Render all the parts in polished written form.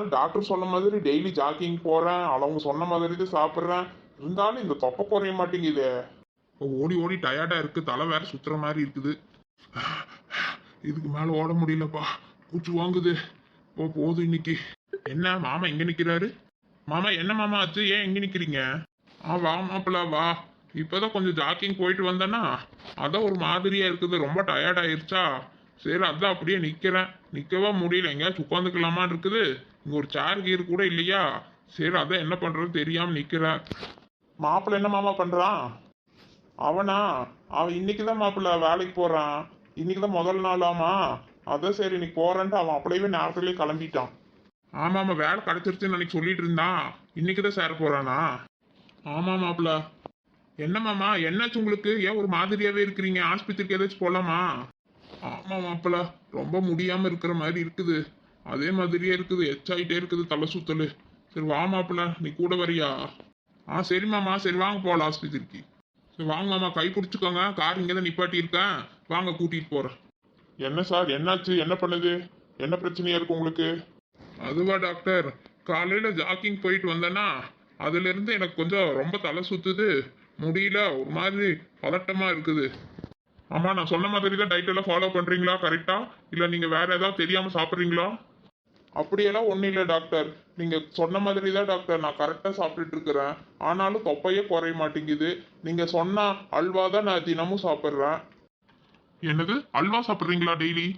நானும் டாக்டர் சொன்ன மாதிரி டெய்லி ஜாக்கிங் போறேன், அவங்க சொன்ன மாதிரி தான் சாப்பிட்றேன். இருந்தாலும் இந்த தொப்பை குறைய மாட்டேங்குது. ஓடி ஓடி டயர்டா இருக்கு, தலை வேற சுத்துற மாதிரி இருக்குது. இதுக்கு மேல ஓட முடியலப்பா, கூச்சு வாங்குது. போதும் இன்னைக்கு. என்ன மாமா எங்க நிக்கிறாரு? மாமா என்ன மாமா ஆச்சு, ஏன் எங்க நிக்கிறீங்க? வா மாப்பிள்ள வா. இப்பதான் கொஞ்சம் ஜாக்கிங் போயிட்டு வந்தேன்னா அதான் ஒரு மாதிரியா இருக்குது, ரொம்ப டயர்ட் ஆயிருச்சா. சரி அதான் அப்படியே நிக்கிறேன். நிக்கவே முடியல, எங்கேயாச்சும் உட்காந்துக்கலாமான்னு இருக்குது. இங்க ஒரு சேர் கீர் கூட இல்லையா. சரி அதான் என்ன பண்றது தெரியாம நிக்கிறேன். மாப்பிள்ள என்ன மாமா பண்றான்? அவனா? அவன் இன்னைக்குதான் மாப்பிள்ள வேலைக்கு போறான். இன்னைக்குதான் முதல் நாளாமா. அதான் சரி இன்னைக்கு போறேன்ட்டு அவன் அப்படியே நேரத்துலயே கிளம்பிட்டான். ஆமா ஆமா, வேலை கிடைச்சிருச்சுன்னு அன்னைக்கு சொல்லிட்டு இருந்தான். இன்னைக்குதான் சேர போறானா? ஆமா மாப்பிள்ள. என்ன மாமா என்னாச்சு உங்களுக்கு, ஏன் ஒரு மாதிரியாவே இருக்கிறீங்க? ஆஸ்பத்திரிக்கு ஏதாச்சும் போலாமா? ஆமா மாப்பிள்ள, ரொம்ப முடியாம இருக்கிற மாதிரி இருக்குது. அதே மாதிரியே இருக்குது, எச்சாயிட்டே இருக்குது தலை சுத்தலு. சரி வா மாப்பிள்ள, நீ கூட வரியா? சரி மாமா, சரி வாங்க போகலாம் ஆஸ்பத்திரிக்கு. சரி வாங்க மாமா, கை பிடிச்சிக்கோங்க. கார் இங்கே தான் நிப்பாட்டி இருக்கேன், வாங்க கூட்டிட்டு போறேன். என்ன சார் என்னாச்சு, என்ன பண்ணுது, என்ன பிரச்சனையா இருக்கு உங்களுக்கு? அதுவா டாக்டர், காலையில ஜாக்கிங் போயிட்டு வந்தேன்னா அதுல இருந்து எனக்கு கொஞ்சம் ரொம்ப தலை சுத்துது, முடியல, ஒரு மாதிரி பதட்டமா இருக்குது. ஆமா, நான் சொன்ன மாதிரி தான் டயட் எல்லாம் ஃபாலோ பண்றீங்களா கரெக்டா, இல்ல நீங்க வேற ஏதாவது தெரியாம சாப்பிட்றீங்களா? அப்படியெல்லாம் ஒன்றும் இல்லை டாக்டர், நீங்க சொன்ன மாதிரி தான் டாக்டர் நான் கரெக்டாக சாப்பிட்டுட்டு இருக்கிறேன். ஆனாலும் தொப்பையே குறைய மாட்டேங்குது. நீங்க சொன்ன அல்வா தான் நான் தினமும் சாப்பிட்றேன். என்னது, அல்வா சாப்பிட்றீங்களா டெய்லி?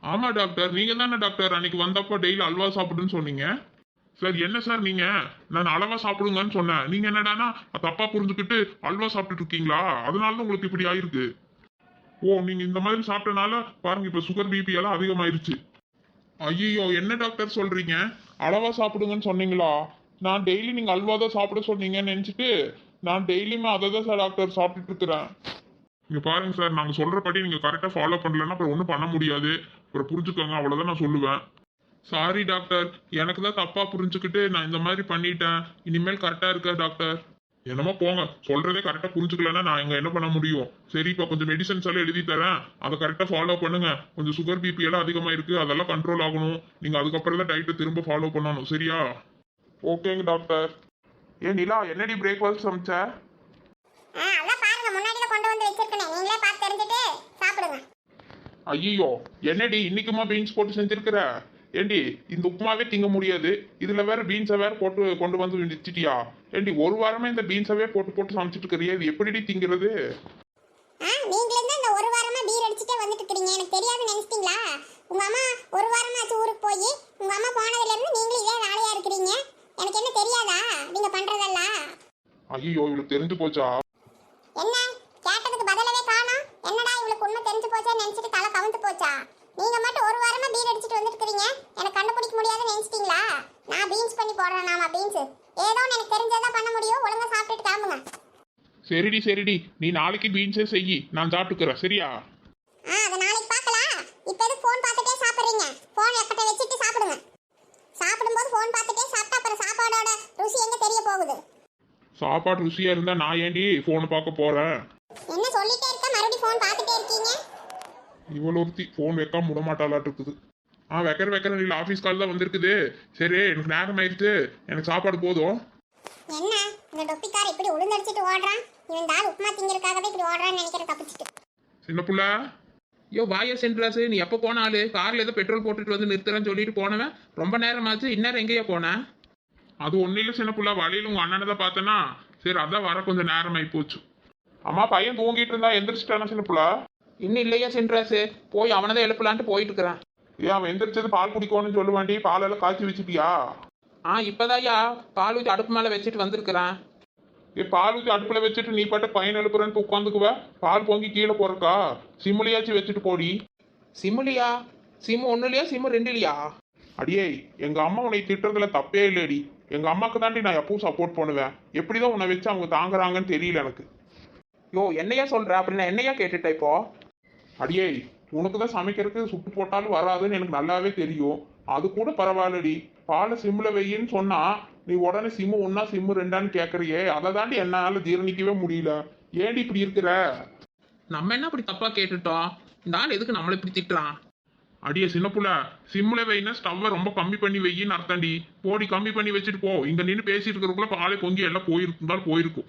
ஆமா டாக்டர், நீங்க தானே டாக்டர் அன்னைக்கு வந்தப்போ டெய்லி அல்வா சாப்பிடுன்னு சொன்னீங்க. சார் என்ன சார் நீங்க, நான் அளவா சாப்பிடுங்கன்னு சொன்னேன், நீங்க என்னடானா தப்பா புரிஞ்சுக்கிட்டு அல்வா சாப்பிட்டுட்டு இருக்கீங்களா? அதனால தான் உங்களுக்கு இப்படி ஆயிருக்கு. ஓ, நீங்க இந்த மாதிரி சாப்பிட்டனால பாருங்க இப்ப சுகர் பிபி எல்லாம் அதிகமாயிருச்சு. ஐயோ, என்ன டாக்டர் சொல்றீங்க? அளவா சாப்பிடுங்கன்னு சொன்னீங்களா? நான் டெய்லி நீங்க அல்வா தான் சாப்பிட சொன்னீங்கன்னு நினைச்சிட்டு நான் டெய்லியுமே அதை தான் சார் டாக்டர் சாப்பிட்டுட்டு இருக்கிறேன். இங்க பாருங்க சார், நாங்க சொல்றபடி நீங்க கரெக்டா ஃபாலோ பண்ணலன்னா அப்புறம் ஒன்றும் பண்ண முடியாது. அப்புறம் புரிஞ்சுக்கோங்க, அவ்வளவுதான் நான் சொல்லுவேன். சாரி டாக்டர், எனக்கு தான் தப்பா புரிஞ்சுக்கிட்டு நான் இந்த மாதிரி பண்ணிட்டேன். இனிமேல் கரெக்டா இருக்கா டாக்டர்? என்னமோ போங்க, சொல்றதே கரெக்டா புரிஞ்சுக்கலன்னா நான் இங்க என்ன பண்ண முடியும்? சரி, இப்போ கொஞ்சம் மெடிசன்ஸ் எல்லாம் எழுதி தரேன், அதை கரெக்டா ஃபாலோ பண்ணுங்க. கொஞ்சம் சுகர் பிபி எல்லாம் அதிகமா இருக்கு, அதெல்லாம் கண்ட்ரோல் ஆகணும். நீங்க அதுக்கப்புறம் தான் டயட்டை திரும்ப ஃபாலோ பண்ணணும், சரியா? ஓகேங்க டாக்டர். ஏன் நிலா, என்னடி பிரேக்ஃபாஸ்ட் சமைச்ச? அதான் பாருங்க, முன்னாடியே கொண்டு வந்து வச்சிருக்கேன், நீங்களே பார்த்து தெரிஞ்சுட்டு சாப்பிடுங்க. ஐயோ, என்னடி இன்னைக்குமா பீன்ஸ் போட்டு செஞ்சிருக்கிற? ஏண்டி இந்த உப்புமாவே திங்க முடியாது, இதுல வேற பீன்ஸை வேற போட்டு கொண்டு வந்து வச்சிட்டியா? ஏண்டி ஒரு வாரமா இந்த பீன்ஸவே போட்டு போட்டு சமைச்சிட்டு இருக்கிறியா, இது எப்படிடி திங்கிறது? நீங்களே தான் இந்த ஒரு வாரமா பீர் அடிச்சுட்டே வந்துட்டு இருக்கீங்க, எனக்கு தெரியாதுன்னு நினைச்சிட்டீங்களா? உங்க அம்மா ஒரு வாரமாச்சு ஊருக்கு போய், உங்க அம்மா போனதுல இருந்து நீங்களும் இதே வேலையா இருக்கிறீங்க. எனக்கு என்ன தெரியாதா நீங்க பண்றதெல்லாம்? ஐயோ, இவளுக்கு தெரிஞ்சு போச்சா? என்ன கேட்டதுக்கு பதிலவே காணோம். என்னடா இவளுக்கு உண்மை தெரிஞ்சு போச்சா நினைச்சிட்டு தலை கவுந்து போச்சா? நீங்க மட்டும் ஒரு வாரமா பீர் அடிச்சிட்டு வந்துருக்கீங்க, எனக்கு கண்டுபிடிக்க முடியாதுன்னு நினைச்சிட்டீங்களா? நான் பீன்ஸ் பண்ணி போடுறேன், நாம பீன்ஸ் ஏதோ எனக்கு தெரிஞ்சதா பண்ண முடியும். ஒழுங்கா சாப்பிட்டுட்டு கிளம்புங்க. சரிடி சரிடி, நீ நாளைக்கு பீன்ஸே செய், நான் சாப்பிட்டுக்கிறேன், சரியா? அது நாளைக்கு பார்க்கலாம். இப்போ எதுக்கு ஃபோன் பார்த்துட்டே சாப்பிடுறீங்க? ஃபோன் எக்கட்ட வச்சிட்டு சாப்பிடுங்க. சாப்பிடும்போது ஃபோன் பார்த்துட்டே சாப்பிட்டா அப்புறம் சாப்பாடோட ருசி எங்க தெரிய போகுது? சாப்பாடு ருசியா இருந்தா நான் ஏண்டி போனை பார்க்க போறேன்? என்ன சொல்லிட்டே இருக்க, மறுபடியும் ஃபோன் பார்த்துட்டே இருக்கீங்க? இவ்வளோ ஒருத்தி ஃபோன் வைக்காம விட மாட்டாளாட்டு இருக்குது. வைக்கிறேன், இல்லை ஆஃபீஸ் கால் தான் வந்திருக்குது. சரி எனக்கு நேரம் ஆயிடுச்சு, எனக்கு சாப்பாடு போதும். என்ன இந்த டொப்பிக்கார இப்படி உளுந்தடிச்சிட்டு ஓடுறான்? இவன் தால் உப்புமா திங்கிறதுக்காகவே இப்படி ஓடுறான்னு நினைக்கிற தப்பிச்சிட்டு. சின்ன புள்ள, யோ வாயா சென்ட்ராசு, நீ எப்போ போனாலு காரில் ஏதோ பெட்ரோல் போட்டுட்டு வந்து நிறுத்துறேன்னு சொல்லிட்டு போனவன் ரொம்ப நேரமாச்சு, இந்நேரம் எங்கேயா போனேன்? அது ஒன்றும் இல்லை சின்ன புள்ள, வழியில் உங்கள் அண்ணனை தான் பார்த்தேன்னா சரி அதான் வர கொஞ்சம் நேரம் ஆகி போச்சு. அம்மா, பையன் தூங்கிட்டு இருந்தா எந்திரிச்சிட்டானா சின்ன புள்ள? இன்னும் இல்லையா சென்ட்ராசு, போய் அவனை தான் எழுப்பலான்ட்டு போயிட்டு இருக்கிறான். ஏன் அவன் எந்திரிச்சது பால் குடிக்கணும்னு சொல்லுவாண்டி, பாலெல்லாம் காய்ச்சி வச்சுட்டியா? இப்போதாயா பால் ஊற்றி அடுப்பு மேலே வச்சுட்டு வந்திருக்கிறான். பால் ஊற்றி அடுப்பில் வச்சுட்டு நீ பாட்டு பையன் எழுப்புறேன்னு உட்காந்துக்குவ, பால் பொங்கி கீழே போறக்கா? சிம்முலியாச்சும் வச்சுட்டு போடி. சிம்முலியா? சிம்மு ஒன்று இல்லையா, சிம்மு ரெண்டு இல்லையா? அடியே, எங்க அம்மா உன்னை திட்டுறதுல தப்பே இல்லையடி. எங்க அம்மாக்கு தாண்டி நான் எப்பவும் சப்போர்ட் பண்ணுவேன். எப்படிதான் உன்னை வச்சு அவங்க தாங்குறாங்கன்னு தெரியல எனக்கு. யோ என்னையா சொல்ற, அப்படி நான் என்னையா கேட்டுட்டேன் இப்போ? அடியே, உனக்கு தான் சமைக்கிறதுக்கு சுட்டு போட்டாலும் வராதுன்னு எனக்கு நல்லாவே தெரியும். அது கூட பரவாயில்லடி, பாலை சிம்மில் வையின்னு சொன்னா நீ உடனே சிம்மு ஒன்னா சிம்மு ரெண்டான்னு கேட்குறியே, அதை தாண்டி என்னால் ஜீரணிக்கவே முடியல. ஏண்டி இப்படி இருக்கிற? நம்ம என்ன அப்படி தப்பா கேட்டுட்டோம்? இந்த ஆள் எதுக்கு நம்மளை இப்படி திட்டுறான்? அடியே சின்ன புள்ள, சிம்ல வைனா ஸ்டவ்வை ரொம்ப கம்மி பண்ணி வையின்னு அர்த்தம்டி. போடி கம்மி பண்ணி வச்சுட்டு போ. இங்க நின்று பேசிட்டு இருக்கிறதுக்குள்ள பாலை பொங்கி எல்லாம் போயிருந்தாலும் போயிருக்கும்.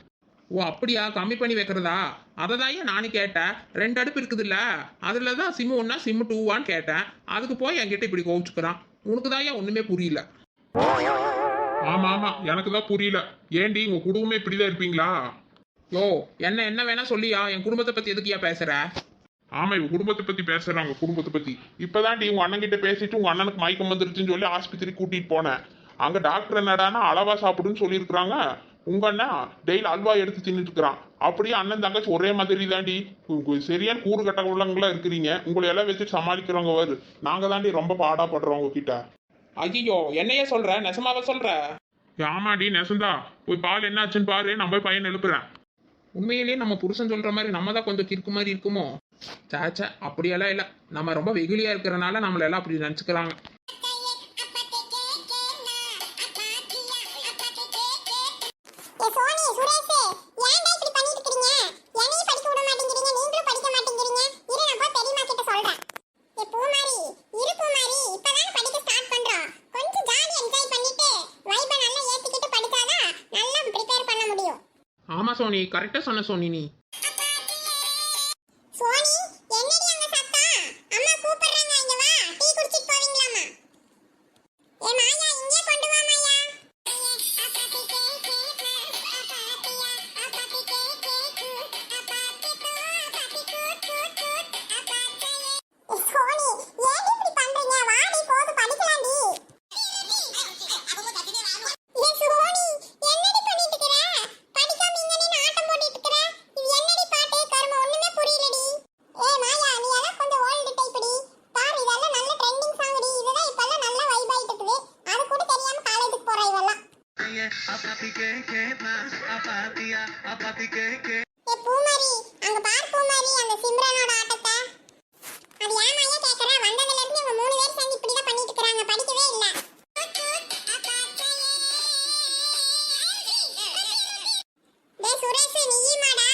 ஓ அப்படியா, கம்மி பண்ணி வைக்கிறதா? அதை தான் நானும் கேட்டேன். 2 அடுப்பு இருக்குதுல்ல, அதுல தான் சிம்மு 1 சிம்மு 2வான்னு கேட்டேன். அதுக்கு போய் என்கிட்ட இப்படி கோவிச்சுக்கிறான். உனக்கு தான் ஒண்ணுமே புரியல. ஆமா ஆமா, எனக்கு தான் புரியல. ஏண்டி உங்க குடும்பமே இப்படிதான் இருப்பீங்களா? யோ என்ன வேணா சொல்லியா, என் குடும்பத்தை பத்தி எதுக்குயா பேசுற? ஆமா, இவங்க குடும்பத்தை பத்தி பேசுறாங்க. குடும்பத்தை பத்தி இப்பதான்டி உங்க அண்ணன் கிட்ட பேசிட்டு உங்க அண்ணனுக்கு மயக்கம் வந்துருச்சுன்னு சொல்லி ஆஸ்பத்திரி கூட்டிட்டு போனேன். அங்க டாக்டர் என்னடானா அளவா சாப்பிடுன்னு சொல்லியிருக்கிறாங்க. உங்க அண்ணன் டெய்லி அல்வா எடுத்து தின்னுட்டு இருக்கிறான். அப்படியே அண்ணன் தங்கச்சி ஒரே மாதிரி தாண்டி. சரியான கூறு கட்ட உள்ளங்களா இருக்கிறீங்க. உங்களை எல்லாம் வச்சு சமாளிக்கிறவங்க வரு. நாங்க தாண்டி ரொம்ப பாடாப்படுறோம் உங்ககிட்ட. ஐயோ என்னையே சொல்ற, நெசமாவ சொல்ற? ஆமாடி நெசந்தா. போய் பால் என்னாச்சுன்னு பாரு, நான் போய் பையன் எழுப்புறேன். உண்மையிலேயே நம்ம புருஷன் சொல்ற மாதிரி நம்ம தான் கொஞ்சம் கிறுக்கு மாதிரி இருக்குமோ? சாச்சா அப்படியெல்லாம் இல்லை. நம்ம ரொம்ப வெகுளியா இருக்கிறனால நம்மள எல்லாம் அப்படி நினச்சிக்கிறாங்க. ஆமா சோனி, கரெக்டா சொன்ன சோனி. நீ சோனி, என்னடி அங்க சத்தம்? அம்மா கூப்பிடுறாங்க, இங்க வா. டீ குடிச்சிட்டு போவீங்களாமா? ஏ மாயா, இங்கே கொண்டு வா மாயா. சோனி, ஏன் இப்படி பண்றீங்க? வாடி, போது படிக்கலாம்டி. ஏ சோனி, என்னடி பண்ணிட்டு இருக்கற? படிக்காம இங்க நின்னு ஆட்டம் போட்டுட்டு இருக்கற. இது என்னடி பாட்டு? கர்ம ஒண்ணுமே புரியலடி. ஏ மாயா, நீ எல்லாம் கொஞ்சம் ஓல்ட் டைப்டி. பாரு, இதெல்லாம் நல்ல ட்ரெண்டிங் சாங்டி. இதுதான் இப்பெல்லாம் நல்ல வைப் ஆயிட்டு இருக்குது. அது கூட தெரியாம காலேஜுக்கு போற இவெல்லாம். ஏ பூமாரி, அங்க பாரு பூமாரி, அந்த சிம்ரனோட ஆட்டத்தை. அது ஏன் மாயா கேக்குற? வந்ததுல இருந்து இவங்க 3 பேர் சேர்ந்து இப்படி தான் பண்ணிட்டு இருக்காங்க. படிக்கவே இல்ல. டேய் சுரேஷ், நீயுமாடா?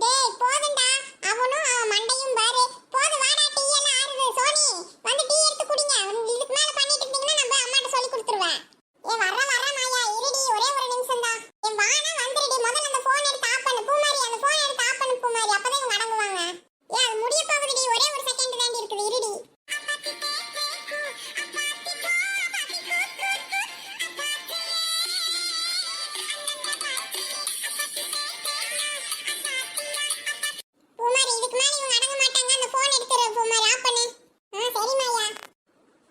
டேய் போதும்டா. அவனும் அவன் மண்டையும் பாரு. போது, வாடா, டீ எல்லாம் ஆறுது. சோனி, வந்து டீ எடுத்து குடிங்க. இதுக்கு மேல பண்ணிட்டு இருந்தீங்கன்னா நம்ம அம்மாட்ட சொல்லி கொடுத்துருவேன். ஏ வர மாயா, இருடி, ஒரே ஒரு நிமிஷம் தான். ஏ வானா வந்துருடி. முதல்ல அந்த போன் எடுத்து ஆஃப் பண்ணு பூமாரி. அந்த போன் எடுத்து ஆஃப் பண்ணு பூமாரி. அப்பதான் இவங்க அடங்குவாங்க. ஏ அது முடிய போகுதுடி. ஒரே ஒரு செகண்ட் தாண்டி இருக்குது. இருடி. பூமாரி, இதுக்கு மேல இவங்க அடங்க மாட்டாங்க. அந்த போன் எடுத்துரு பூமாரி. ஆஃப் பண்ணு. சரி மாயா.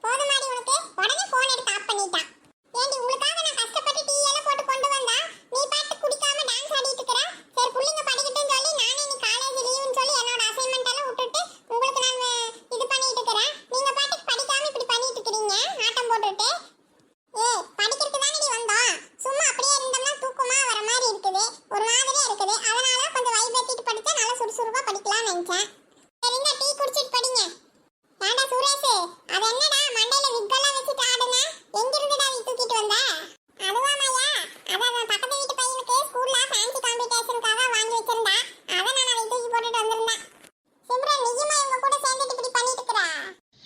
போதுமாடி உனக்கு? உடனே போன் எடுத்து ஆஃப் பண்ணிட்டான். ஏண்டி, உங்களுக்காக நான் கஷ்டப்பட்டு டீ எல்லாம் போட்டு கொண்டு வந்தா நீ பாட்டு குடிக்காம டான்ஸ் ஆடிட்டு இருக்கற. சரி புள்ளைங்க படிக்கட்டும்னு சொல்லி நானே நீ காலேஜ் லீவுன்னு சொல்லி என்னோட அசைன்மெண்ட் எல்லாம் விட்டுட்டு உங்களுக்கு நான் இது பண்ணிட்டு இருக்கறேன். நீங்க பாட்டுக்கு படிக்காம இப்படி பண்ணிட்டு இருக்கீங்க ஆட்டம் போட்டுட்டு. படிக்கிறதுக்கு தானே வந்தோம். சும்மா அப்படியே இருந்தோம்னா தூக்கமா வர மாதிரி இருக்குது, ஒரு மாதிரியா இருக்குது. அதனால கொஞ்சம் வைப் ஏத்திட்டு படிச்சா நல்லா சுறுசுறுப்பா படிக்கலாம்னு நினைச்சேன். சரி, இந்த டீ குடிச்சிட்டு படிங்க. ஏண்டா சுரேஷ், அது என்னடா மண்டையில விக்கெல்லாம் வச்சுட்டு ஆடுன? எங்க இருந்துடா நீ தூக்கிட்டு வந்த? அதுவா மாயா, அதான் பக்கத்து வீட்டு பையனுக்கு ஸ்கூல்ல ஃபேன்சி காம்படிஷனுக்காக வாங்கி வச்சிருந்தா. அதை நான் அதை தூக்கி போட்டுட்டு வந்திருந்தேன். சிம்ரன், நீயுமா இவங்க கூட சேர்ந்துட்டு இப்படி பண்ணிட்டு இருக்கற?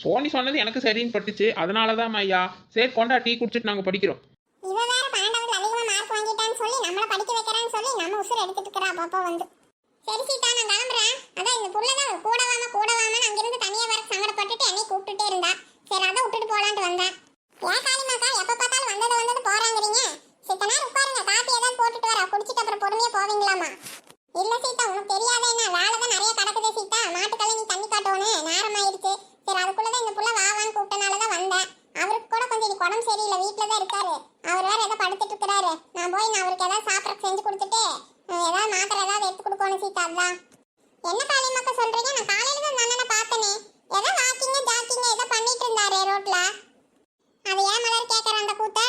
சோனி சொன்னது எனக்கு சரின்னு பட்டுச்சு, அதனாலதான் ஐயா. சரி கொண்டா, டீ குடிச்சிட்டு நாங்க படிக்கிறோம். இவ வேற 12வது அதிகமா மார்க் வாங்கிட்டான்னு சொல்லி நம்மள படிக்க வைக்கறான்னு சொல்லி நம்ம உசுர் எடுத்துட்டு இருக்கறா பாப்பா வந்து. சரி சீதா, நான் கிளம்புறேன். அதான் இந்த புள்ளதான் கூடவாம அங்கிருந்து தனியா வர சங்கடப்பட்டுட்டு என்னை கூப்பிட்டுட்டே இருந்தா. சரி அதான் விட்டுட்டு போலான்ட்டு வந்தேன். ஏன் காளிமாக்கா எப்ப பார்த்தாலும் வந்தது போறாங்கறீங்க? சித்த நேரம் உட்காருங்க, காப்பி ஏதாவது போட்டுட்டு வர. குடிச்சிட்டு அப்புறம் பொறுமையா போவீங்களாமா? இல்ல சீதா, உனக்கு தெரியாத என்ன வேலை தான் நிறைய கிடக்குது சீதா. மாட்டுக்கெல்லாம் நீ தண்ணி காட்டணும், நேரம் ஆயிடுச்சு. சரி அதுக்குள்ளதான் இந்த புள்ள வாவான்னு கூப்பிட்டனாலதான் வந்தேன். அவருக்கு கூட கொஞ்சம் இன்னைக்கு உடம்பு சரியில்லை, வீட்டுல தான் இருக்காரு. அவர் வேற ஏதோ படுத்துட்டு இருக்கிறாரு. நான் போய் அவருக்கு ஏதாவது சாப்பிட செஞ்சு கொடுத்துட்டு ஏதாவது மாத்திரை ஏதாவது எடுத்து கொடுக்கணும் சீதா. அதான். என்ன காளிமாக்கா சொல்றீங்க? நான் காலையில தான் அண்ணனை பார்த்தனே. ஏதோ வாக்கிங் ஜாக்கிங் ஏதோ பண்ணிட்டு இருந்தாரு ரோட்ல. அது ஏன் மலர் கேட்கற அந்த கூத்த?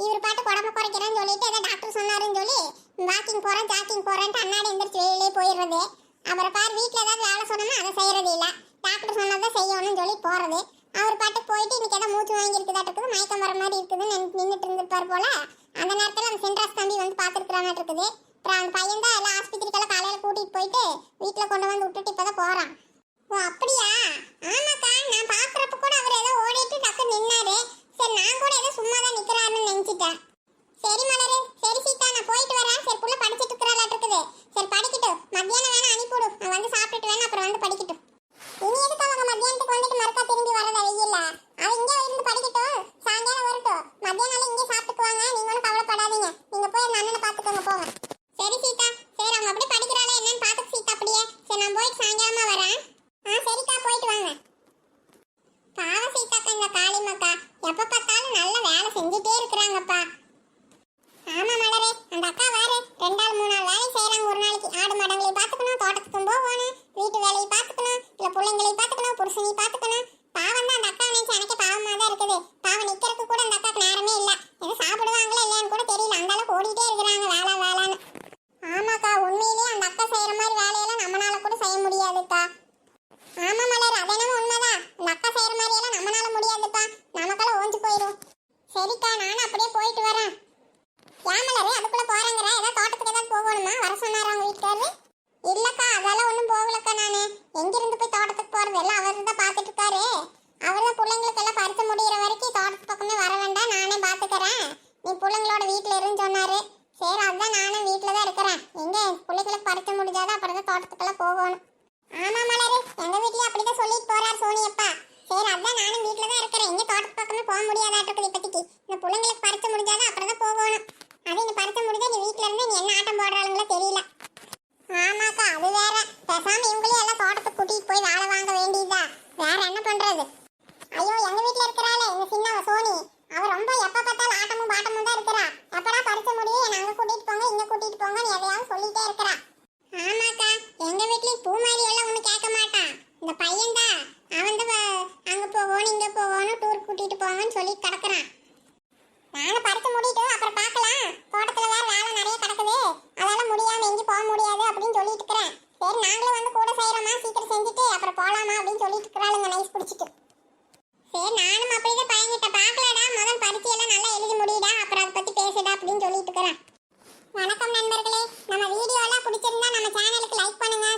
இவர் பாட்டு உடம்பு குறைக்கிறேன்னு சொல்லிட்டு ஏதோ டாக்டர் சொன்னாருன்னு சொல்லி வாக்கிங் போறேன் ஜாக்கிங் போறேன்ட்டு அண்ணாடி எந்திரிச்சு வெளியிலே போயிடுறது. அவரை பாரு, வீட்டுல ஏதாவது வேலை சொன்னோம்னா அதை செய்யறது இல்ல. டாக்டர் சொன்னதான் செய்யணும்னு சொல்லி போறது. அவர் பாட்டு போயிட்டு இன்னைக்கு ஏதோ மூச்சு வாங்கி இருக்குதா இருக்குது, மயக்கம் வர மாதிரி இருக்குதுன்னு நின்றுட்டு இருந்திருப்பார் போல. அந்த நேரத்தில் அந்த சென்ட்ராஸ் தம்பி வந்து பார்த்துருக்குற மாதிரி இருக்குது. அப்புறம் அந்த பையன் தான் எல்லாம் ஆஸ்பத்திரிக்கெல்லாம் காலையில் கூட்டிட்டு போயிட்டு வீட்டுல கொண்டு வந்து விட்டுட்டு இப்பதான் போறான். ஓ அப்படியா? ஆமாக்கா, நான் பாக்குறப்ப கூட அவர் ஏதோ ஓடிட்டு டக்கு நின்னாரு. சரி, நான் கூட ஏதோ சும்மா தான் நிக்கிறாருன்னு நினைச்சிட்டேன். சரி மலரு, சரி சீதா, நான் போயிட்டு வரேன். சரி, புள்ள படிச்சிட்டு இருக்கிறாளாட்டு இருக்குது. சரி படிக்கட்டும், மத்தியானம் வேணா அனுப்பிவிடு, நான் வந்து சாப்பிட்டுட்டு வேணா அப்புறம் வந்து படிக்கட்டும். இனி எதுக்கு அவங்க மத்தியானத்துக்கு வந்துட்டு மறுக்கா திரும்பி வரதா வெயில்ல? அவ இங்கே இருந்து படிக்கட்டும், சாயங்காலம் வரட்டும். மத்தியானம் இங்கே சாப்பிட்டுக்குவாங்க, நீங்க ஒன்றும் கவலைப்படாதீங்க. நீங்க போய் அந்த அண்ணனை பார்த்துக்கோங்க, போங்க. சரி சீதா, சரி அவங்க அப்படியே படிக்கிறாளே என்னன்னு பார்த்துக்கு சீதா. அப்படியே சரி, நான் போயிட்டு சாயங்காலமா வரேன். சரிக்கா, போயிட்டு வாங்க. பாவ சீதாக்கா, இந்த காளிமக்கா எப்ப பார்த்தாலும் நல்ல வேலை செஞ்சுட்டே இருக்கிறாங்கப்பா. ஆமா மலரே, அந்த அக்கா வாரு 2 நாள் 3 நாள் வேலை செய்யறாங்க ஒரு நாளைக்கு. ஆடு மாடங்களையும் பாத்துக்கணும், தோட்டத்துக்கும் போகணும், வீட்டு வேலையை பாத்துக்கணும், இல்ல பிள்ளைங்களையும் பாத்துக்கணும், புருஷனையும் பாத்துக்கணும். பாவம் தான் அந்த அக்கா நினைச்சு எனக்கு பாவமா தான் இருக்குது. பாவம் நிக்கிறதுக்கு கூட அந்த அக்காக்கு நேரமே இல்ல. எது சாப்பிடுவாங்களா இல்லையான்னு கூட தெரியல, அந்த அளவுக்கு ஓடிட்டே இருக்கிறாங்க வேலை வேலைன்னு. ஆமாக்கா, உண்மையிலேயே அந்த அக்கா செய்யற மாதிரி வேலையெல்லாம் நம்மளால கூட செய்ய முடியாதுக்கா. ஆமா மலர், அதெல்லாம் உண்மைதான். இந்த அக்கா செய்யற மாதிரி எல்லாம் நம்மளால முடியாதுப்பா, நமக்கெல்லாம் ஓஞ்சு போயிடும். சரிக்கா, நானும் அப்படியே போயிட்டு வரேன். ஏமலரு, அதுக்குள்ள போறாங்கற? ஏதாவது தோட்டத்துக்கு ஏதாவது போகணுமா? வர சொன்னாரா உங்க வீட்டுக்காரரு? இல்லக்கா, அதெல்லாம் ஒண்ணும் போகலக்கா. நானு எங்க இருந்து போய் தோட்டத்துக்கு போறது? எல்லாம் அவரு தான் பாத்துட்டு இருக்காரு. அவர் தான் பிள்ளைங்களுக்கு எல்லாம் பறிச்சு முடிகிற வரைக்கும் தோட்டத்து பக்கமே வர வேண்டாம், நானே பாத்துக்கிறேன், நீ பிள்ளைங்களோட வீட்டுல இருந்து சொன்னாரு. சரி, அதுதான் நானும் வீட்டுல தான் இருக்கிறேன். எங்க பிள்ளைங்களுக்கு பறிச்சு முடிஞ்சாதான் அப்புறம் தான் தோட்டத்துக்கெல்லாம் போகணும். ஆமா மலரு, எங்க வீட்லயும் அப்படிதான் சொல்லிட்டு போறார் சோனியப்பா. சரி, அதான் நானும் வீட்டுல தான் இருக்கிறேன். எங்க தோட்டத்து பக்கமே போக முடியாதாட்டுக்குது இப்போதைக்கு. இந்த பிள்ளைங்களுக்கு பறிச்சு முடிஞ்சாதான் அப்புறம் தான் போகணும். அது நீ பறிச்சு முடிஞ்சா நீ வீட்டுல இருந்து நீ என்ன ஆட்டம் போடுறாளுங்களோ தெரியல. ஆமாக்கா, அது வேற. பேசாம இவங்களையும் எல்லாம் தோட்டத்துக்கு கூட்டிட்டு போய் வேலை வாங்க வேண்டியதா, வேற என்ன பண்றது? ஐயோ, எங்க வீட்டுல இருக்கிறாளே எங்க சின்னவ சோனி, அவ ரொம்ப எப்ப பார்த்தாலும் ஆட்டமும் பாட்டமும் தான் இருக்கிறா. எப்படா பறிச்சு முடியும், என்ன அங்க கூட்டிட்டு போங்க இங்க கூட்டிட்டு போங்கன்னு எதையாவது சொல்லிட்டே இருக்கிறா. ஆமாக்கா, எங்க வீட்லயும் பூமாரி எல்லாம் ஒண்ணு கேட்க மாட்டான். இந்த பையன் தான், அவன் தான் அங்க போகணும் இங்க போகணும் டூர் கூட்டிட்டு போங்கன்னு சொல்லி கிடக்குறான். நானும் பறிச்சு முடிட்டு அப்புறம் பார்க்கலாம். தோட்டத்துல வேற வேலை நிறைய கிடக்குது, அதால முடியாம எங்கேயும் போக முடியாது அப்படின்னு சொல்லிட்டு இருக்கிறேன். சரி, நாங்களும் வந்து கூட செய்யறோமா, சீக்கிரம் செஞ்சுட்டு அப்புறம் போலாமா அப்படின்னு சொல்லிட்டு இருக்கிறாளுங்க நைஸ் பிடிச்சிட்டு. சரி, நானும் அப்படிதான் பையன்கிட்ட பார்க்கலடா, முதல் பரிச்சை எல்லாம் நல்லா எழுதி முடியுடா, அப்புறம் அதை பத்தி பேசுடா அப்படின்னு சொல்லிட்டு இருக்கிறேன். வணக்கம் நண்பர்களே, நம்ம வீடியோ எல்லாம் பிடிச்சிருந்தா நம்ம சேனலுக்கு லைக் பண்ணுங்க,